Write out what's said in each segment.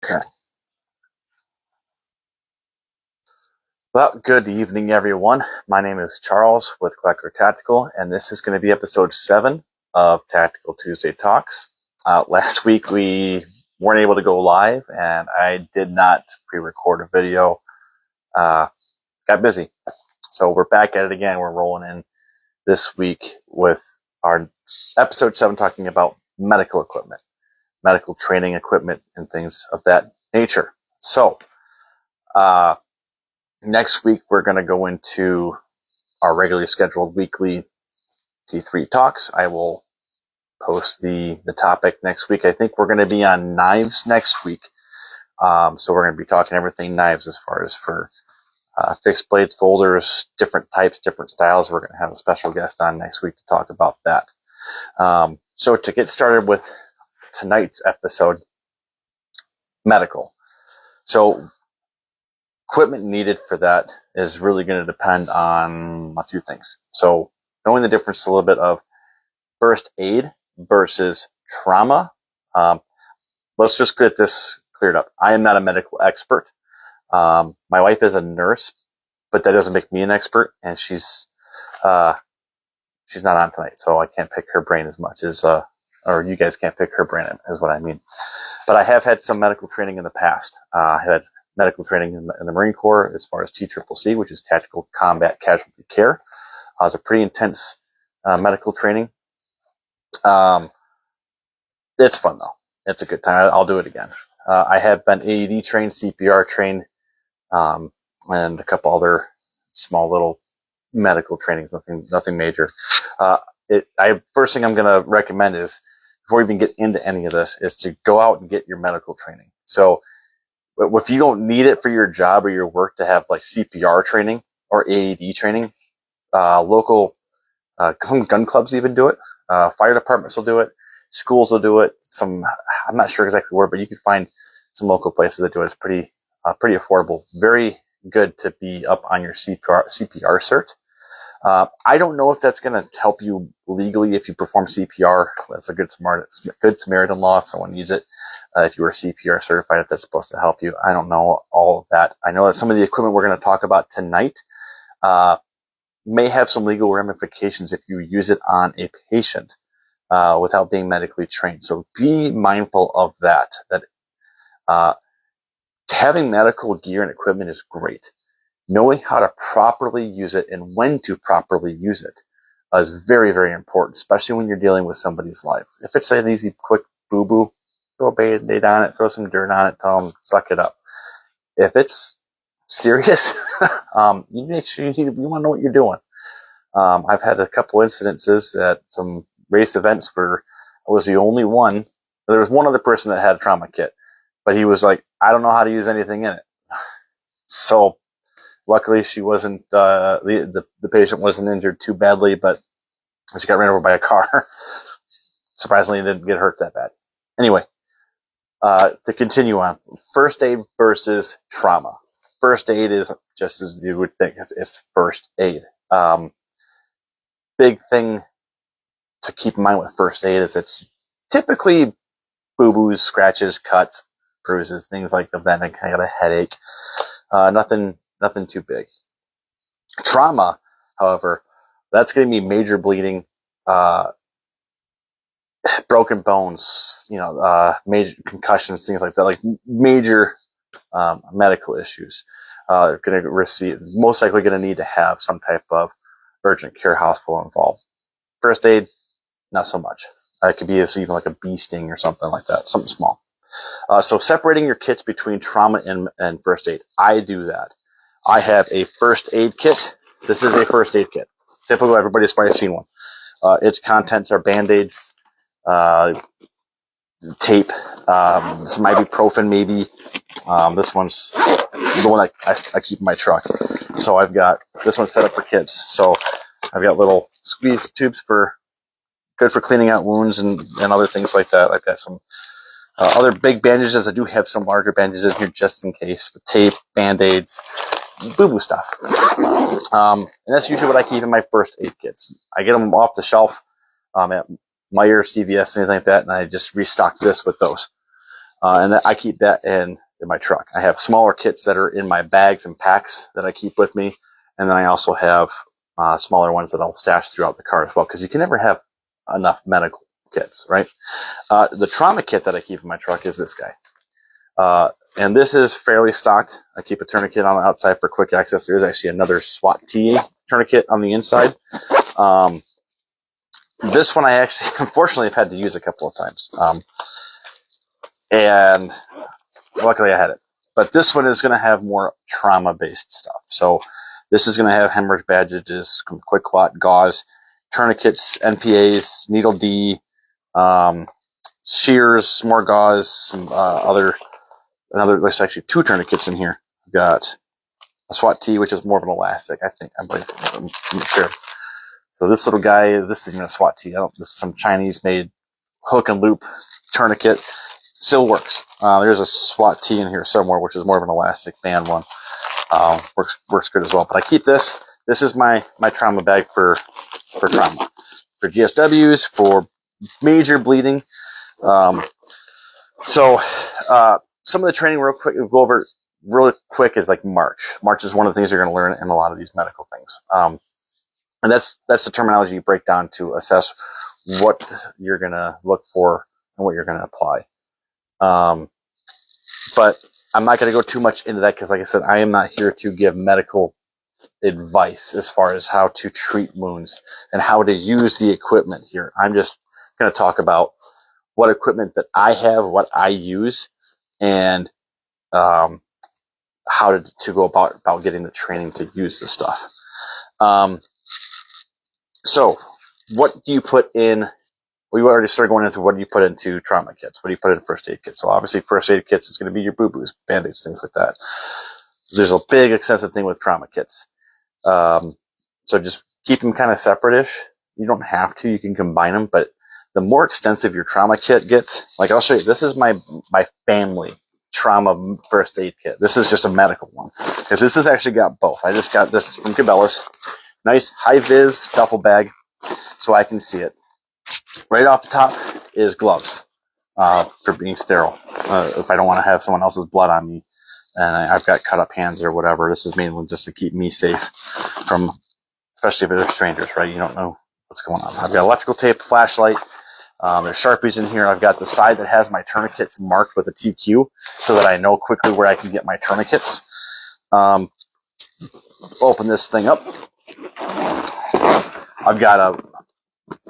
Okay. Well, good evening, everyone. My name is Charles with Collector Tactical, and this is going to be episode 7 of Tactical Tuesday Talks. Last week we weren't able to go live, and I did not pre-record a video. Got busy. So we're back at it again. We're rolling in this week with our episode 7 talking about medical equipment, medical training equipment, and things of that nature. So, next week, we're going to go into our regularly scheduled weekly T3 talks. I will post the topic next week. I think we're going to be on knives next week. So we're going to be talking everything knives as far as for fixed blades, folders, different types, different styles. We're going to have a special guest on next week to talk about that. So to get started with tonight's episode, medical. So equipment needed for that is really going to depend on a few things. So knowing the difference a little bit of first aid versus trauma. Let's just get this cleared up. I am not a medical expert. My wife is a nurse, but that doesn't make me an expert, and she's not on tonight, so I can't pick her brain as much as, or you guys can't pick her brain is what I mean. But I have had some medical training in the past. I had medical training in the Marine Corps as far as TCCC, which is Tactical Combat Casualty Care. It was a pretty intense medical training. It's fun, though. It's a good time. I'll do it again. I have been AED trained, CPR trained, and a couple other small little medical trainings, nothing major. First thing I'm going to recommend is, before you even get into any of this, is to go out and get your medical training. So if you don't need it for your job or your work to have like CPR training or AED training, local gun clubs even do it. Fire departments will do it. Schools will do it. I'm not sure exactly where, but you can find some local places that do it. It's pretty affordable. Very good to be up on your CPR cert. I don't know if that's going to help you legally if you perform CPR. That's a good Samaritan law if someone needs it. If you were CPR certified, if that's supposed to help you. I don't know all of that. I know that some of the equipment we're going to talk about tonight may have some legal ramifications if you use it on a patient without being medically trained. So be mindful of that. Having medical gear and equipment is great. Knowing how to properly use it and when to properly use it is very, very important, especially when you're dealing with somebody's life. If it's an easy, quick boo-boo, throw a Band-Aid on it, throw some dirt on it, tell them, suck it up. If it's serious, you make sure you want to know what you're doing. I've had a couple incidences at some race events where I was the only one. There was one other person that had a trauma kit, but he was like, I don't know how to use anything in it. So luckily she wasn't, the patient wasn't injured too badly, but she got ran over by a car. Surprisingly, didn't get hurt that bad. Anyway, to continue on, first aid versus trauma. First aid is just as you would think, it's first aid. Big thing to keep in mind with first aid is it's typically boo-boos, scratches, cuts, bruises, things like that. I kind of got a headache. Nothing too big. Trauma, however, that's going to be major bleeding, broken bones, major concussions, things like that, like major medical issues. You're going to most likely going to need to have some type of urgent care hospital involved. First aid, not so much. It could be even like a bee sting or something like that, something small. So separating your kits between trauma and first aid. I do that. I have a first aid kit. This is a first aid kit. Typical, everybody's probably seen one. Its contents are Band-Aids, tape, some ibuprofen maybe. This one's the one I keep in my truck. So I've got this one set up for kids. So I've got little squeeze tubes good for cleaning out wounds and other things like that. Some other big bandages. I do have some larger bandages here just in case, with tape, Band-Aids, boo-boo stuff. And that's usually what I keep in my first aid kits. I get them off the shelf at Meijer, CVS, anything like that, and I just restock this with those. And I keep that in my truck. I have smaller kits that are in my bags and packs that I keep with me. And then I also have smaller ones that I'll stash throughout the car as well, because you can never have enough medical kits, right? The trauma kit that I keep in my truck is this guy. And this is fairly stocked. I keep a tourniquet on the outside for quick access. There's actually another SWAT T tourniquet on the inside. This one I actually, unfortunately, have had to use a couple of times. And luckily I had it. But this one is going to have more trauma-based stuff. So this is going to have hemorrhage bandages, quick clot, gauze, tourniquets, NPAs, needle D, shears, more gauze, some there's actually 2 tourniquets in here. We've got a SWAT T, which is more of an elastic, I think. I'm sure. So this little guy, this isn't a SWAT T. This is some Chinese-made hook and loop tourniquet. Still works. There's a SWAT T in here somewhere, which is more of an elastic band one. Works good as well. But I keep this. This is my trauma bag for trauma, for GSWs, for major bleeding. So some of the training, real quick, we'll go over really quick, is like March. March is one of the things you're going to learn in a lot of these medical things. And that's the terminology you break down to assess what you're going to look for and what you're going to apply. But I'm not going to go too much into that because, like I said, I am not here to give medical advice as far as how to treat wounds and how to use the equipment here. I'm just going to talk about what equipment that I have, what I use, and how to go about getting the training to use the stuff. So what do you put in? We already started going into what do you put into trauma kits? What do you put in first aid kits? So obviously first aid kits is going to be your boo-boos, band-aids, things like that. There's a big extensive thing with trauma kits. So just keep them kind of separate-ish. You don't have to. You can combine them. But the more extensive your trauma kit gets, like I'll show you, this is my family trauma first aid kit. This is just a medical one because this has actually got both. I just got this from Cabela's. Nice high-vis duffel bag so I can see it. Right off the top is gloves for being sterile. If I don't want to have someone else's blood on me and I've got cut up hands or whatever, this is mainly just to keep me safe from, especially if they're strangers, right? You don't know what's going on. I've got electrical tape, flashlight. There's Sharpies in here. I've got the side that has my tourniquets marked with a TQ so that I know quickly where I can get my tourniquets. Open this thing up. I've got a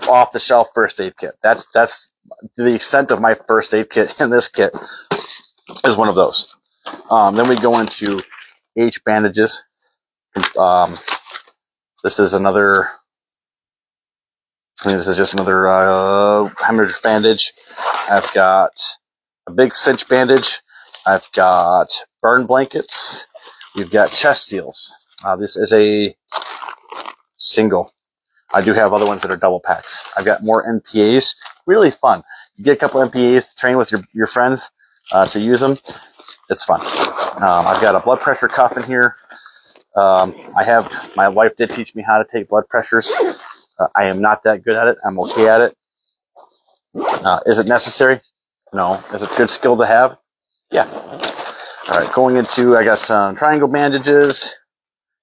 off-the-shelf first aid kit. That's the extent of my first aid kit, and this kit is one of those. Then we go into H bandages. This is another. This is just another hemorrhage bandage. I've got a big cinch bandage. I've got burn blankets. We've got chest seals. This is a single. I do have other ones that are double packs. I've got more NPAs. Really fun. You get a couple NPAs to train with your friends to use them. It's fun. I've got a blood pressure cuff in here. My wife did teach me how to take blood pressures. I am not that good at it. I'm okay at it. Is it necessary? No. Is it a good skill to have? Yeah. All right, going into, I got some triangle bandages,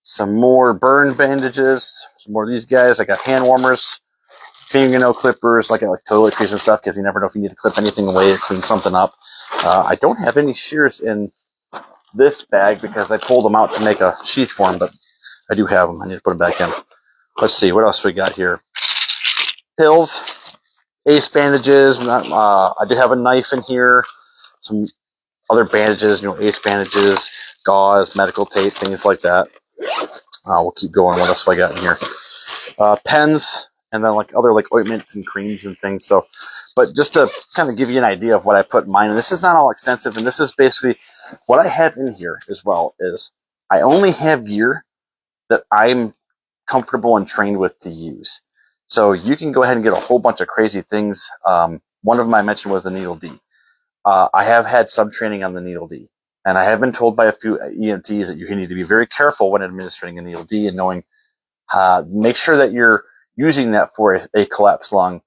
some more burn bandages, some more of these guys. I got hand warmers, fingernail clippers, like toiletries and stuff, because you never know if you need to clip anything away or clean something up. I don't have any shears in this bag because I pulled them out to make a sheath for them, but I do have them. I need to put them back in. Let's see, what else we got here? Pills, ace bandages. I do have a knife in here. Some other bandages, ace bandages, gauze, medical tape, things like that. We'll keep going. What else do I got in here? Pens, and then other ointments and creams and things. So, but just to kind of give you an idea of what I put in mine, and this is not all extensive, and this is basically what I have in here as well, is I only have gear that I'm comfortable and trained with to use. So you can go ahead and get a whole bunch of crazy things. One of them I mentioned was the needle D. I have had some training on the needle D, and I have been told by a few EMTs that you need to be very careful when administering a needle D and knowing, make sure that you're using that for a collapsed lung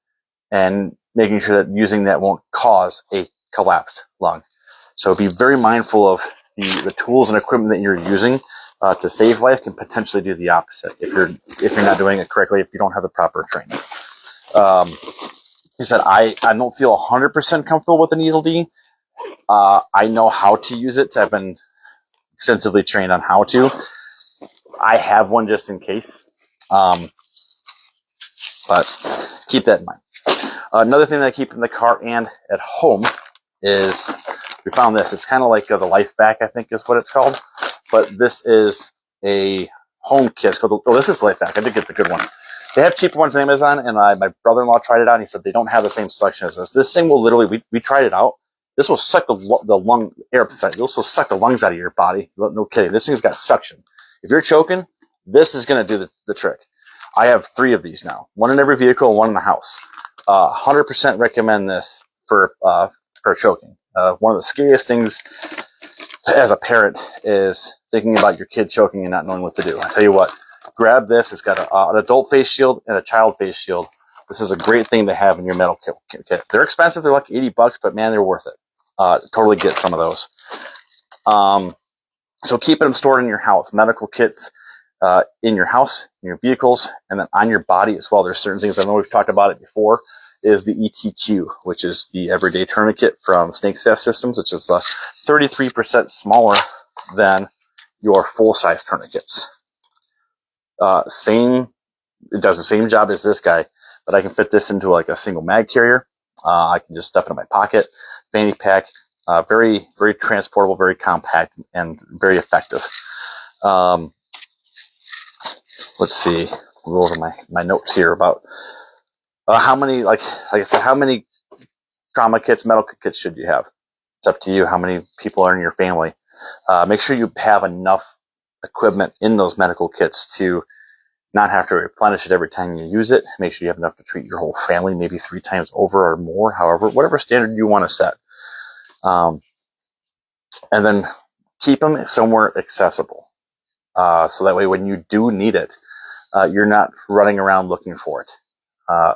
and making sure that using that won't cause a collapsed lung. So be very mindful of the tools and equipment that you're using to save life can potentially do the opposite if you're not doing it correctly, if you don't have the proper training. He said, I don't feel 100% comfortable with the Needle D. I know how to use it. I've been extensively trained on how to. I have one just in case. But keep that in mind. Another thing that I keep in the car and at home is, we found this. It's kind of like the Life Vac, I think is what it's called. But this is a home kit. It's called, this is Life Vac. I did get the good one. They have cheaper ones on Amazon, and my brother-in-law tried it out, and he said they don't have the same selection as this. This thing will literally, we tried it out. This will suck the lung air. Sorry, this will suck the lungs out of your body. No kidding. This thing's got suction. If you're choking, this is going to do the trick. I have 3 of these now. 1 in every vehicle and 1 in the house. 100% recommend this for choking. One of the scariest things as a parent is thinking about your kid choking and not knowing what to do. I tell you what, grab this. It's got an adult face shield and a child face shield. This is a great thing to have in your medical kit. They're expensive. They're like $80, but man, they're worth it. Totally get some of those. So keep them stored in your house. Medical kits in your house, in your vehicles, and then on your body as well. There's certain things, I know we've talked about it before, is the ETQ, which is the Everyday Tourniquet from Snakestaff Systems, which is 33% smaller than your full-size tourniquets. It does the same job as this guy, but I can fit this into like a single mag carrier. I can just stuff it in my pocket, fanny pack. Very, very transportable, very compact, and very effective. Let's see. We'll go over my notes here about how many, like I said, how many trauma kits, medical kits should you have? It's up to you how many people are in your family. Make sure you have enough equipment in those medical kits to not have to replenish it every time you use it. Make sure you have enough to treat your whole family, maybe 3 times over or more, however, whatever standard you want to set. And then keep them somewhere accessible. So that way when you do need it, you're not running around looking for it. When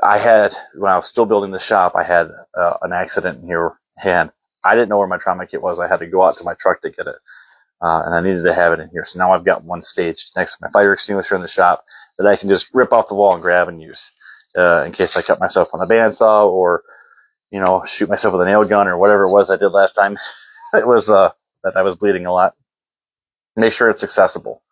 I was still building the shop, I had an accident in here, and I didn't know where my trauma kit was. I had to go out to my truck to get it. And I needed to have it in here. So now I've got one staged next to my fire extinguisher in the shop that I can just rip off the wall and grab and use, in case I cut myself on a bandsaw or, shoot myself with a nail gun or whatever it was I did last time. It was, that I was bleeding a lot. Make sure it's accessible.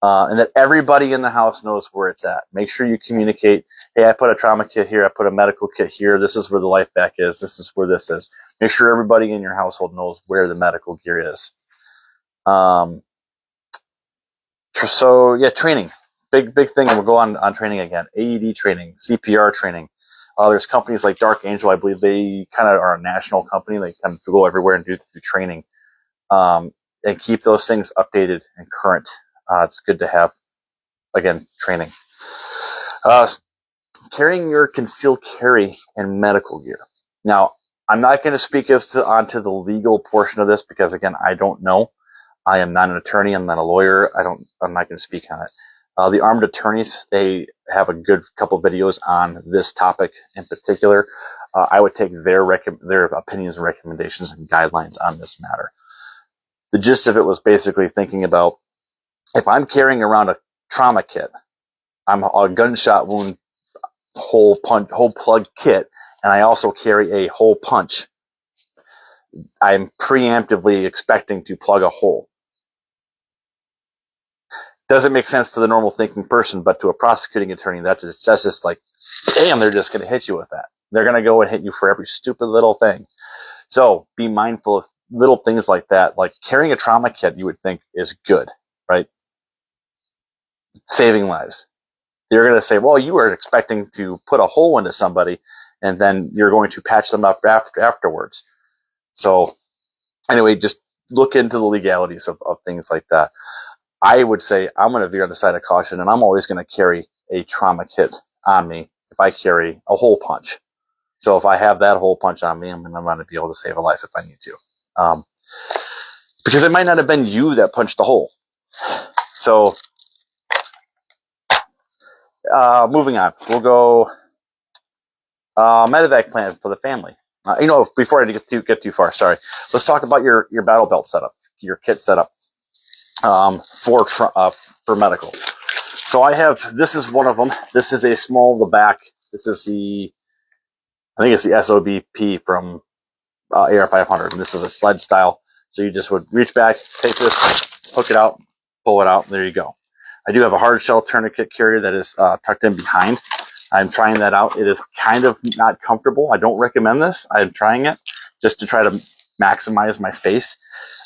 And that everybody in the house knows where it's at. Make sure you communicate, hey, I put a trauma kit here, I put a medical kit here, this is where the Life Vac is, this is where this is. Make sure everybody in your household knows where the medical gear is. So yeah, training, big thing. And we'll go on training again. AED training, CPR training. There's companies like Dark Angel. I believe they kind of are a national company. They kind of go everywhere and do training, and keep those things updated and current. It's good to have, again, training. Carrying your concealed carry and medical gear. Now, I'm not going to speak onto the legal portion of this because, again, I don't know. I am not an attorney. I'm not a lawyer. I'm not going to speak on it. The armed attorneys, they have a good couple videos on this topic in particular. I would take their opinions and recommendations and guidelines on this matter. The gist of it was basically thinking about, if I'm carrying around a trauma kit, I'm a gunshot wound hole plug kit, and I also carry a hole punch, I'm preemptively expecting to plug a hole. Doesn't make sense to the normal thinking person, but to a prosecuting attorney, that's just like, damn, they're just going to hit you with that. They're going to go and hit you for every stupid little thing. So be mindful of little things like that. Like carrying a trauma kit, you would think is good, right? Saving lives. They're going to say, well, you were expecting to put a hole into somebody, and then you're going to patch them up afterwards. So anyway, just look into the legalities of things like that. I would say I'm going to veer on the side of caution, and I'm always going to carry a trauma kit on me if I carry a hole punch. So if I have that hole punch on me, I'm going to be able to save a life if I need to. Because it might not have been you that punched the hole. So moving on, we'll go Medevac plan for the family. Before I get too far, sorry. Let's talk about your battle belt setup, your kit setup for medical. So this is one of them. This is a small, the back. This is I think it's the SOBP from AR500. And this is a sled style. So you just would reach back, take this, hook it out, pull it out, and there you go. I do have a hard shell tourniquet carrier that is tucked in behind. I'm trying that out. It is kind of not comfortable. I don't recommend this. I'm trying it just to try to maximize my space.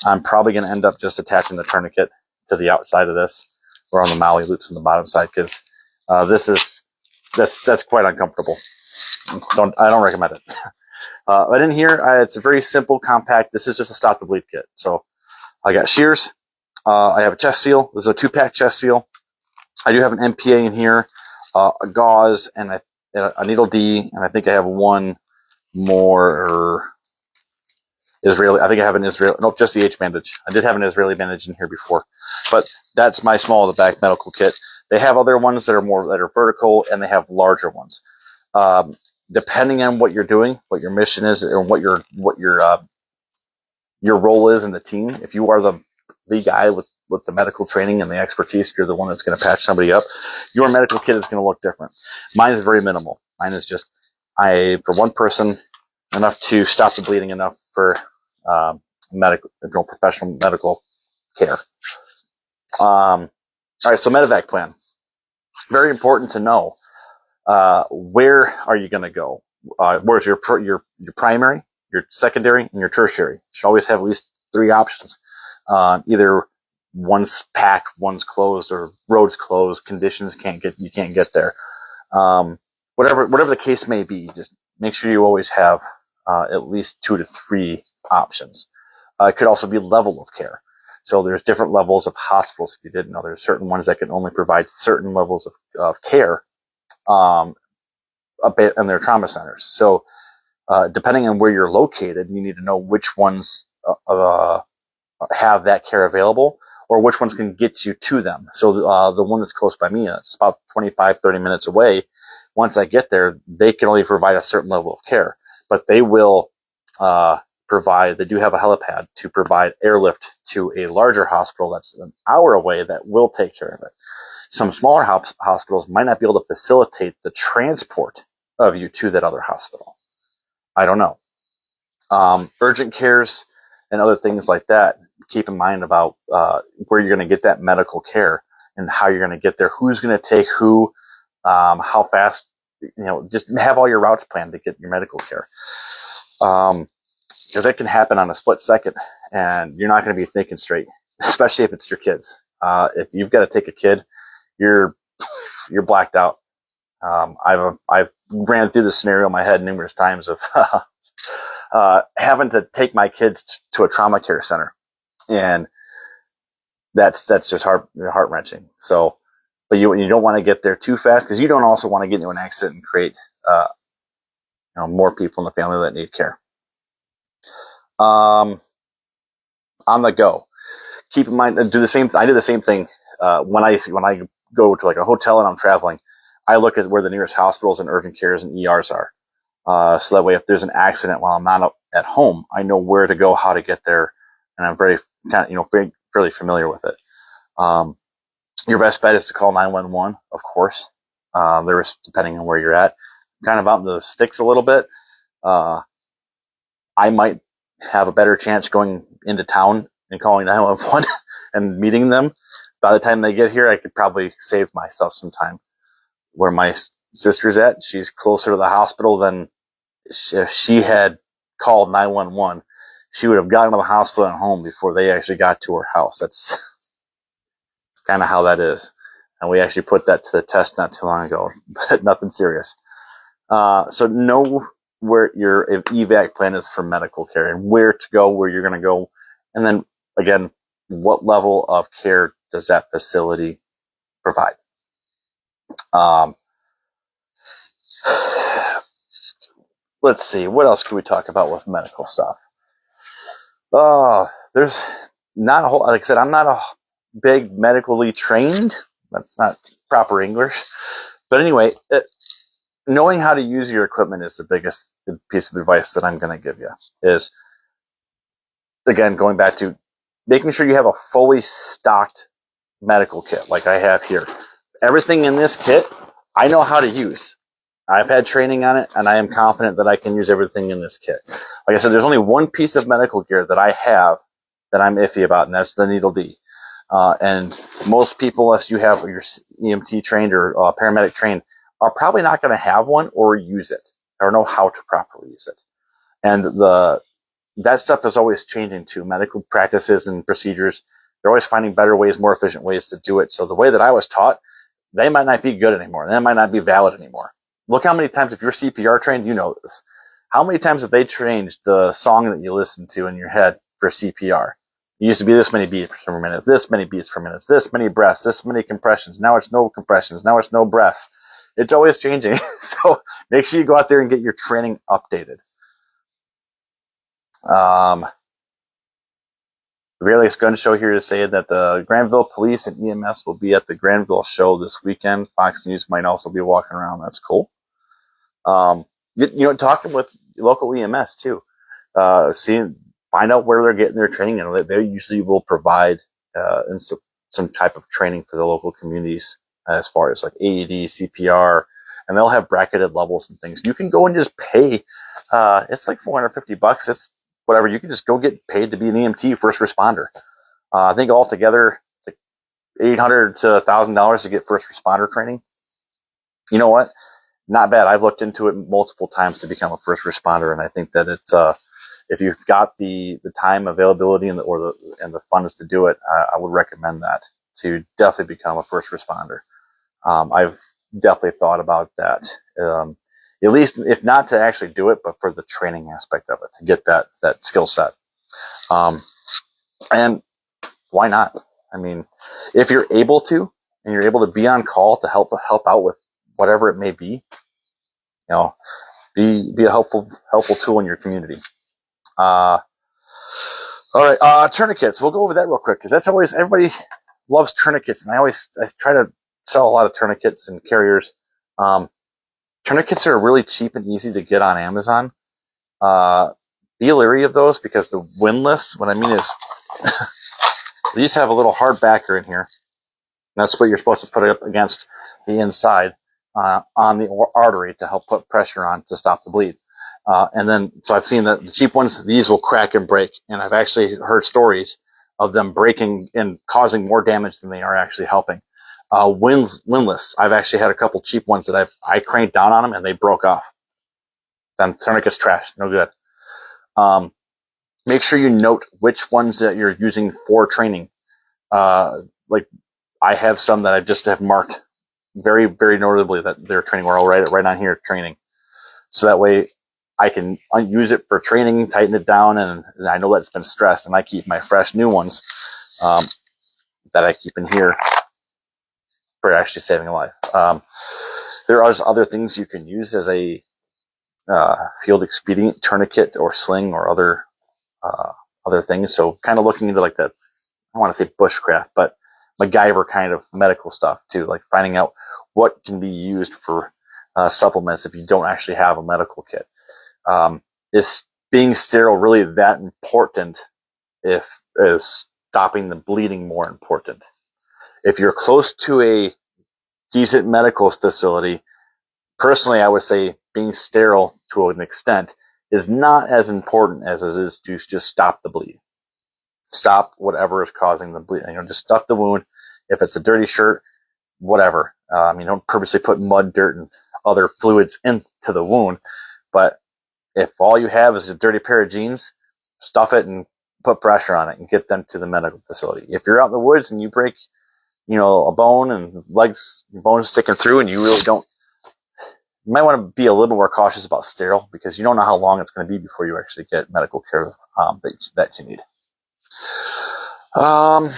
I'm probably going to end up just attaching the tourniquet to the outside of this or on the MOLLE loops on the bottom side because that's quite uncomfortable. I don't recommend it. But in here, it's a very simple, compact. This is just a stop the bleed kit. So I got shears. I have a chest seal. This is a 2-pack chest seal. I do have an MPA in here, a gauze, and a needle D, and I think I have one more Israeli. I think I have an Israeli. Nope, just the H bandage. I did have an Israeli bandage in here before, but that's my small of the back medical kit. They have other ones that are vertical, and they have larger ones. Depending on what you're doing, what your mission is, or what your role is in the team. If you are the guy with the medical training and the expertise, you're the one that's going to patch somebody up. Your medical kit is going to look different. Mine is very minimal. Mine is just for one person, enough to stop the bleeding, enough for professional medical care. All right, so medevac plan. Very important to know. Where are you going to go? Where's your primary, your secondary, and your tertiary? You should always have at least 3 options. Either one's packed, one's closed, or roads closed, conditions you can't get there. Whatever the case may be, just make sure you always have at least 2 to 3 options. It could also be level of care. So there's different levels of hospitals. If you didn't know, there's certain ones that can only provide certain levels of care in their trauma centers. So depending on where you're located, you need to know which ones have that care available or which ones can get you to them. So the one that's close by me, it's about 25, 30 minutes away. Once I get there, they can only provide a certain level of care, but they will they do have a helipad to provide airlift to a larger hospital that's an hour away that will take care of it. Some smaller hospitals might not be able to facilitate the transport of you to that other hospital. I don't know. Urgent cares and other things like that. Keep in mind about where you're going to get that medical care and how you're going to get there. Who's going to take who? How fast? Just have all your routes planned to get your medical care. Because it can happen on a split second, and you're not going to be thinking straight, especially if it's your kids. If you've got to take a kid, you're blacked out. I've ran through this scenario in my head numerous times of having to take my kids to a trauma care center, and that's just heart wrenching. So, but you don't want to get there too fast because you don't also want to get into an accident and create more people in the family that need care. On the go, keep in mind, do the same. I do the same thing when I go to like a hotel and I'm traveling. I look at where the nearest hospitals and urgent cares and ERs are. So that way, if there's an accident while I'm not at home, I know where to go, how to get there, and I'm very fairly familiar with it. Your best bet is to call 911, of course. There's depending on where you're at, kind of out in the sticks a little bit. I might have a better chance going into town and calling 911 and meeting them. By the time they get here, I could probably save myself some time. Where my sister's at, she's closer to the hospital than if she had called 911. She would have gotten to the hospital and home before they actually got to her house. That's kind of how that is. And we actually put that to the test not too long ago, but nothing serious. So know where your evac plan is for medical care and where to go, where you're going to go. And then again, what level of care does that facility provide? Let's see, what else can we talk about with medical stuff? There's not a whole, like I said, I'm not a big medically trained. That's not proper English. But anyway, knowing how to use your equipment is the biggest piece of advice that I'm going to give you. Is, again, going back to making sure you have a fully stocked medical kit like I have here. Everything in this kit, I know how to use. I've had training on it, and I am confident that I can use everything in this kit. Like I said, there's only one piece of medical gear that I have that I'm iffy about, and that's the Needle D. And most people, unless you have your EMT trained or paramedic trained, are probably not going to have one or use it or know how to properly use it. And that stuff is always changing too. Medical practices and procedures, they're always finding better ways, more efficient ways to do it. So the way that I was taught, they might not be good anymore. They might not be valid anymore. Look how many times, if you're CPR trained, you know this. How many times have they changed the song that you listen to in your head for CPR? It used to be this many beats per minute, this many beats per minute, this many breaths, this many compressions. Now it's no compressions. Now it's no breaths. It's always changing. So make sure you go out there and get your training updated. Really, gun show here to say that the Granville Police and EMS will be at the Granville show this weekend. Fox News might also be walking around. That's cool. Talking with local EMS too. Find out where they're getting their training, and they usually will provide some type of training for the local communities as far as like AED, CPR, and they'll have bracketed levels and things. You can go and just pay. It's like $450. It's whatever. You can just go get paid to be an EMT first responder. I think altogether it's like $800 to $1,000 to get first responder training. You know what? Not bad. I've looked into it multiple times to become a first responder, and I think that it's if you've got the time availability and the funds to do it, I would recommend that to definitely become a first responder. I've definitely thought about that. At least, if not to actually do it, but for the training aspect of it, to get that skill set. And why not? I mean, if you're able to, and you're able to be on call to help out with whatever it may be, be a helpful tool in your community. All right, tourniquets. We'll go over that real quick because that's always, everybody loves tourniquets, and I try to sell a lot of tourniquets and carriers. Tourniquets are really cheap and easy to get on Amazon. Be leery of those because the windlass, what I mean is, these have a little hard backer in here. And that's what you're supposed to put it up against the inside on the artery to help put pressure on to stop the bleed. And then, so I've seen that the cheap ones, these will crack and break. And I've actually heard stories of them breaking and causing more damage than they are actually helping. Windlass, I've actually had a couple cheap ones that I cranked down on them and they broke off. Then tourniquet's trash, no good. Make sure you note which ones that you're using for training. Like I have some that I just have marked very, very notably that they're training, where I'll write it right on here, training. So that way I can use it for training, tighten it down, and I know that it's been stressed, and I keep my fresh new ones that I keep in here for actually saving a life. There are other things you can use as a field expedient, tourniquet or sling or other things. So kind of looking into like that, I want to say bushcraft, but MacGyver kind of medical stuff too, like finding out what can be used for supplements if you don't actually have a medical kit. Is being sterile really that important? Is stopping the bleeding more important? If you're close to a decent medical facility, personally, I would say being sterile to an extent is not as important as it is to just stop the bleed. Stop whatever is causing the bleed. Just stuff the wound. If it's a dirty shirt, whatever. Don't purposely put mud, dirt, and other fluids into the wound. But if all you have is a dirty pair of jeans, stuff it and put pressure on it and get them to the medical facility. If you're out in the woods and you break, a bone and bones sticking through, and you really don't, you might want to be a little more cautious about sterile because you don't know how long it's going to be before you actually get medical care that you need. I'm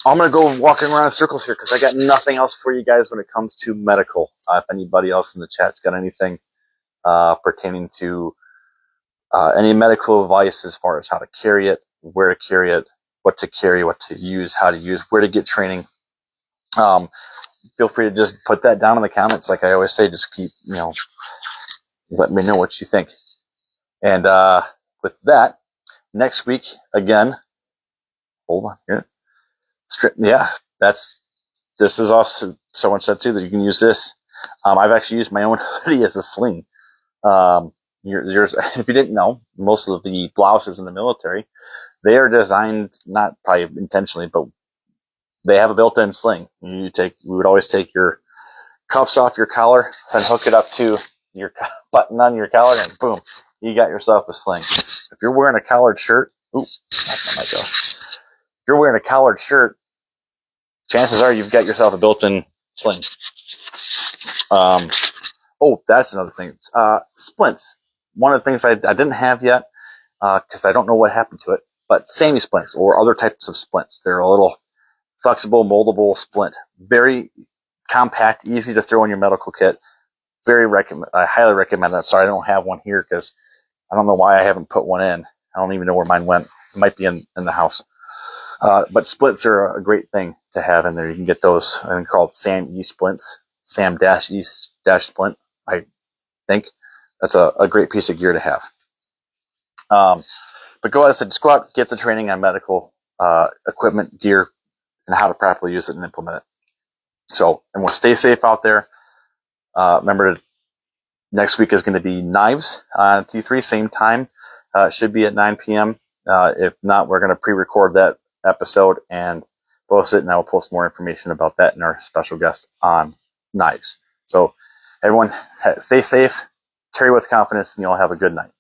going to go walking around in circles here because I got nothing else for you guys when it comes to medical. If anybody else in the chat's got anything pertaining to any medical advice as far as how to carry it, where to carry it, what to carry, what to use, how to use, where to get training. feel free to just put that down in the comments. Like I always say, just keep, let me know what you think. And with that, next week, again, hold on here. Yeah, this is also, someone said too that you can use this. I've actually used my own hoodie as a sling. Yours, if you didn't know, most of the blouses in the military, they are designed, not probably intentionally, but they have a built-in sling. We would always take your cuffs off your collar and hook it up to your button on your collar, and boom, you got yourself a sling. If you're wearing a collared shirt, if you're wearing a collared shirt, chances are you've got yourself a built-in sling. That's another thing. Splints. One of the things I didn't have yet, because I don't know what happened to it, but SAAMI splints or other types of splints. They're a little flexible, moldable splint. Very compact, easy to throw in your medical kit. I highly recommend that. Sorry, I don't have one here because I don't know why I haven't put one in. I don't even know where mine went. It might be in the house. But splits are a great thing to have in there. You can get those, I think, called SAAME splints, SAAME-E splint. I think that's a great piece of gear to have. But just go out, get the training on medical equipment, gear, and how to properly use it and implement it. So, and we'll stay safe out there. Remember, next week is going to be knives on T3, same time. It should be at 9 p.m. If not, we're going to pre-record that episode and post it, and I will post more information about that and our special guest on knives. So, everyone, stay safe, carry with confidence, and you'll have a good night.